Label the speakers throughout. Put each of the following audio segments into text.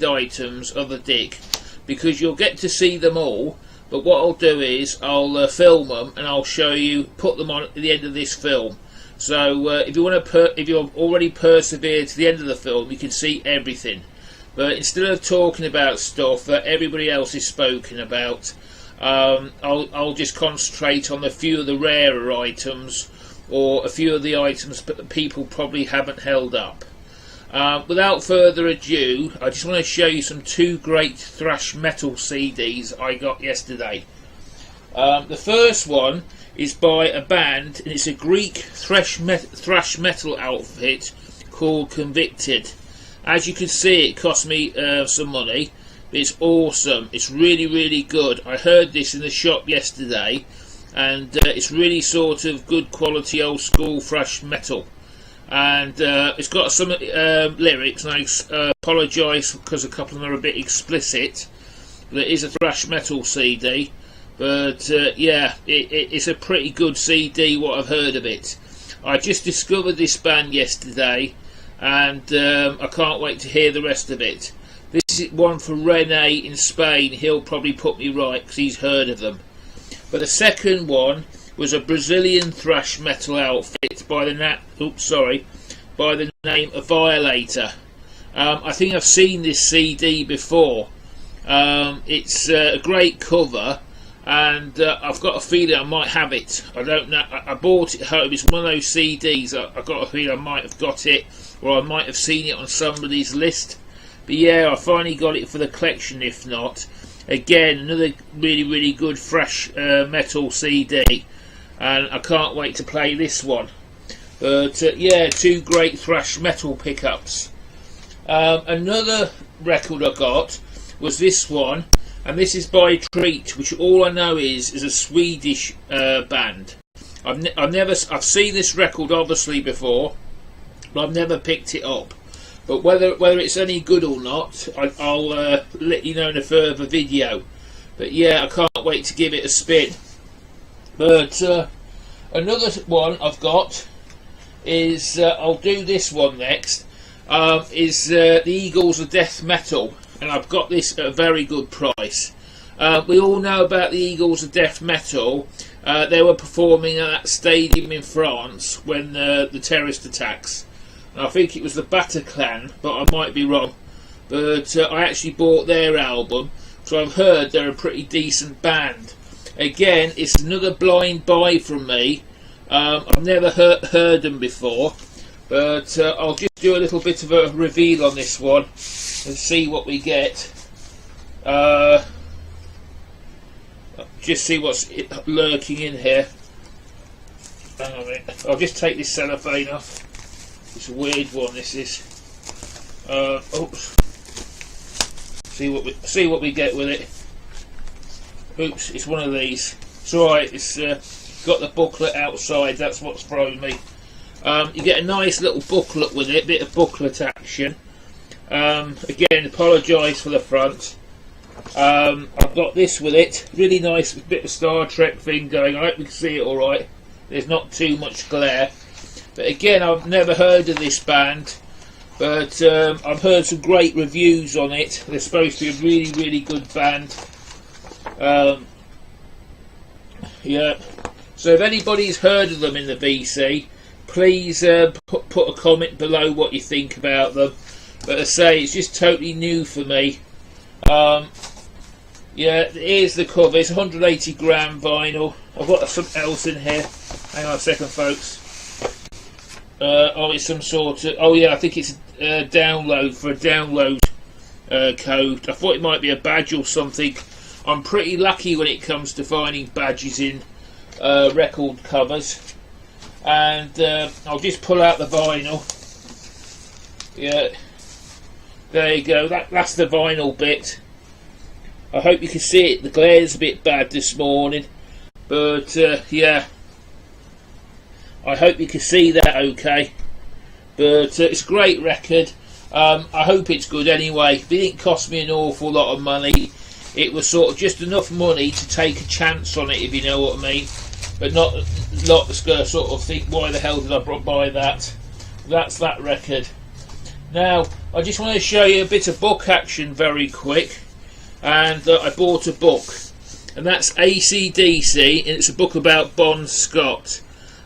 Speaker 1: items of the dig, because you'll get to see them all. But what I'll do is I'll film them and I'll show you, put them on at the end of this film. So if you want to, if you've already persevered to the end of the film, you can see everything. But instead of talking about stuff that everybody else is spoken about, I'll just concentrate on a few of the rarer items, or a few of the items that people probably haven't held up. Without further ado, I just want to show you some two great thrash metal CDs I got yesterday. The first one is by a band, and it's a Greek thrash metal outfit called Convicted. As you can see, it cost me some money, but it's awesome. It's really, really good. I heard this in the shop yesterday, and it's really sort of good quality old school thrash metal. And it's got some lyrics, and I apologise because a couple of them are a bit explicit. But it is a thrash metal CD, but yeah, it's a pretty good CD, what I've heard of it. I just discovered this band yesterday, and I can't wait to hear the rest of it. This is one for Rene in Spain. He'll probably put me right because he's heard of them. But the second one was a Brazilian thrash metal outfit by the name of Violator. I think I've seen this CD before. It's a great cover, and I've got a feeling I might have it. I don't know. I bought it at home. It's one of those CDs. I've got a feeling I might have got it, or I might have seen it on somebody's list. But yeah, I finally got it for the collection. If not, again, another really, really good thrash metal CD. And I can't wait to play this one. But yeah, two great thrash metal pickups. Another record I got was this one, and this is by Treat, which all I know is a Swedish band. I've seen this record obviously before, but I've never picked it up. But whether it's any good or not, I'll let you know in a further video. But yeah, I can't wait to give it a spin. But another one I've got is, I'll do this one next, is the Eagles of Death Metal, and I've got this at a very good price. We all know about the Eagles of Death Metal. They were performing at that stadium in France when the terrorist attacks. And I think it was the Bataclan, but I might be wrong. But I actually bought their album, so I've heard they're a pretty decent band. Again, it's another blind buy from me. I've never heard them before, but I'll just do a little bit of a reveal on this one and see what we get. Just see what's lurking in here. Hang on a minute. I'll just take this cellophane off. It's a weird one, this is. Oops. See what we get with it. Oops, it's one of these. It's alright, it's got the booklet outside, that's what's thrown me. You get a nice little booklet with it, bit of booklet action. Again, apologise for the front. I've got this with it, really nice bit of Star Trek thing going. I hope you can see it alright. There's not too much glare. But again, I've never heard of this band, but I've heard some great reviews on it. They're supposed to be a really, really good band. Yeah. So if anybody's heard of them in the VC, please put a comment below what you think about them. But I say, it's just totally new for me. Yeah, here's the cover. It's 180 gram vinyl. I've got something else in here. Hang on a second, folks. Oh, it's some sort of... Oh yeah, I think it's a download, for a download code. I thought it might be a badge or something. I'm pretty lucky when it comes to finding badges in record covers. And I'll just pull out the vinyl. Yeah, there you go. That's the vinyl bit. I hope you can see it. The glare's a bit bad this morning, but yeah, I hope you can see that okay. But it's a great record. I hope it's good anyway. It didn't cost me an awful lot of money. It was sort of just enough money to take a chance on it, if you know what I mean. But not that's going to sort of think, why the hell did I buy that? That's that record. Now, I just want to show you a bit of book action very quick. And I bought a book, and that's AC/DC, and it's a book about Bon Scott.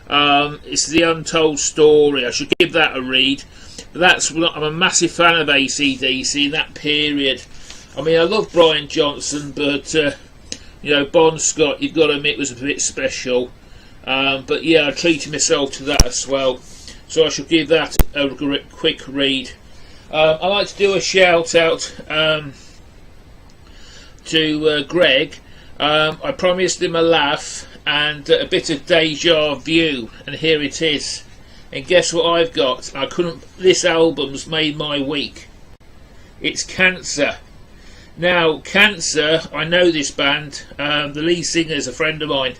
Speaker 1: It's the untold story. I should give that a read. But I'm a massive fan of AC/DC in that period. I mean, I love Brian Johnson, but you know, Bon Scott, you've got to admit, was a bit special. But yeah, I treated myself to that as well. So I should give that a quick read. I like to do a shout out to Greg. I promised him a laugh and a bit of deja vu, and here it is. And guess what I've got? This album's made my week. It's Cancer. Now, Cancer, I know this band. The lead singer's a friend of mine,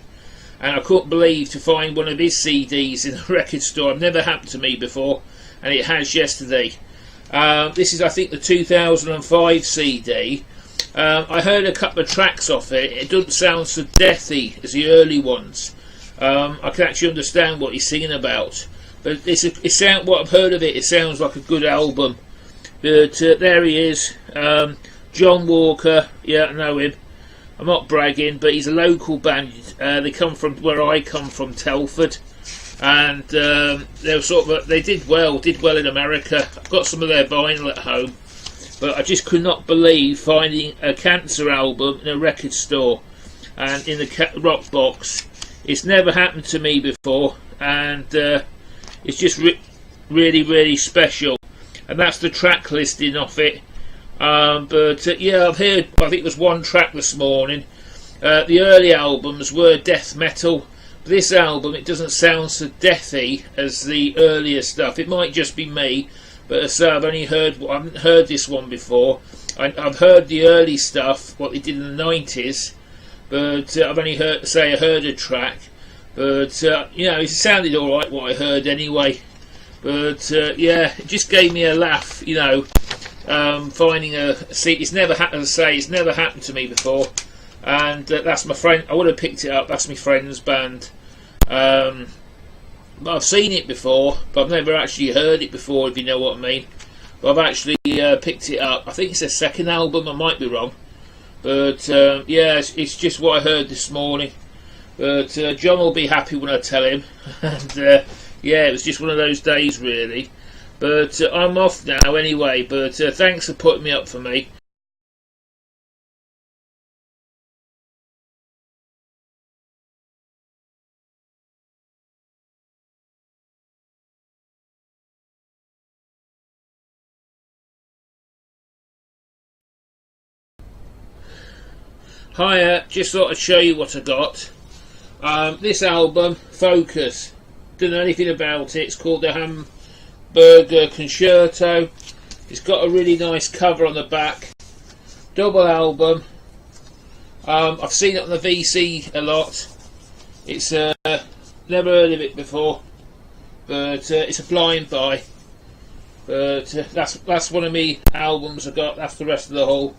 Speaker 1: and I couldn't believe to find one of his CDs in a record store. It never happened to me before, and it has yesterday. This is, I think, the 2005 CD. I heard a couple of tracks off it. It doesn't sound so deathy as the early ones. I can actually understand what he's singing about. But what I've heard of it, it sounds like a good album. But there he is, John Walker. Yeah, I know him. I'm not bragging, but he's a local band. They come from where I come from, Telford, and they did well in America. I've got some of their vinyl at home, but I just could not believe finding a Cancer album in a record store and in the rock box. It's never happened to me before, and it's just really, really special. And that's the track listing of it. Yeah, I've heard, I think there's one track this morning. The early albums were death metal. This album, it doesn't sound so deathy as the earlier stuff. It might just be me, but as I haven't heard this one before. I've heard the early stuff, what they did in the 90s, but I've only heard a track. But you know, it sounded all right what I heard anyway. But yeah, it just gave me a laugh, you know. Finding a seat, it's never happened to me before, and that's my friend. I would have picked it up. That's my friend's band. But I've seen it before, but I've never actually heard it before, if you know what I mean. But I've actually picked it up. I think it's their second album. I might be wrong, but yeah, it's just what I heard this morning. But John will be happy when I tell him. And yeah, it was just one of those days, really. But I'm off now anyway, but thanks for putting me up for me. Hiya, just thought I'd show you what I got. This album, Focus, don't know anything about it. It's called the Hamburger Concerto. It's got a really nice cover on the back. Double album. I've seen it on the VC a lot. It's never heard of it before, but it's a blind buy. But that's one of me albums I got. That's the rest of the whole.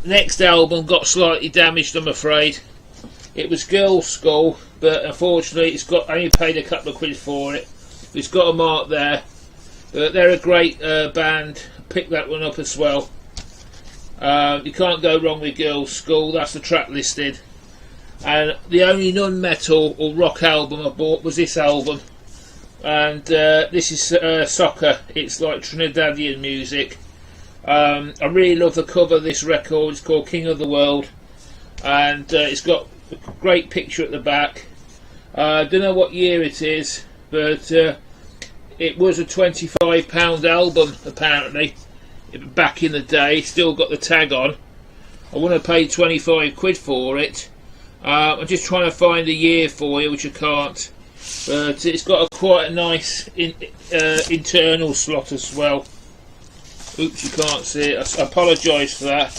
Speaker 1: Next album got slightly damaged, I'm afraid. It was Girls' School, but unfortunately I only paid a couple of quid for it. It's got a mark there. But they're a great band. Pick that one up as well. You can't go wrong with Girls' School. That's the track listed. And the only non-metal or rock album I bought was this album. And this is soccer. It's like Trinidadian music. I really love the cover of this record. It's called King of the World, and it's got a great picture at the back. I don't know what year it is, but it was a £25 album apparently back in the day. Still got the tag on. I want to pay 25 quid for it. I'm just trying to find the year for you, which I can't, but it's got quite a nice internal slot as well. Oops, you can't see it. I apologise for that.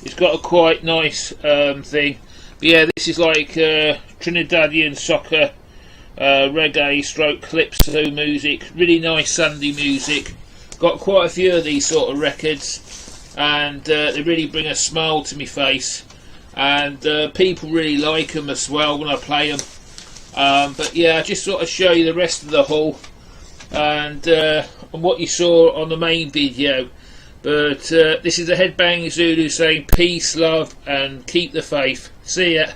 Speaker 1: It's got a quite nice thing. But yeah, this is like Trinidadian soccer, reggae stroke calypso music. Really nice Sunday music. Got quite a few of these sort of records, and they really bring a smile to my face. And people really like them as well when I play them. But yeah, I just sort of show you the rest of the haul. and what you saw on the main video. But this is the Headbanging Zulu saying peace, love, and keep the faith. See ya.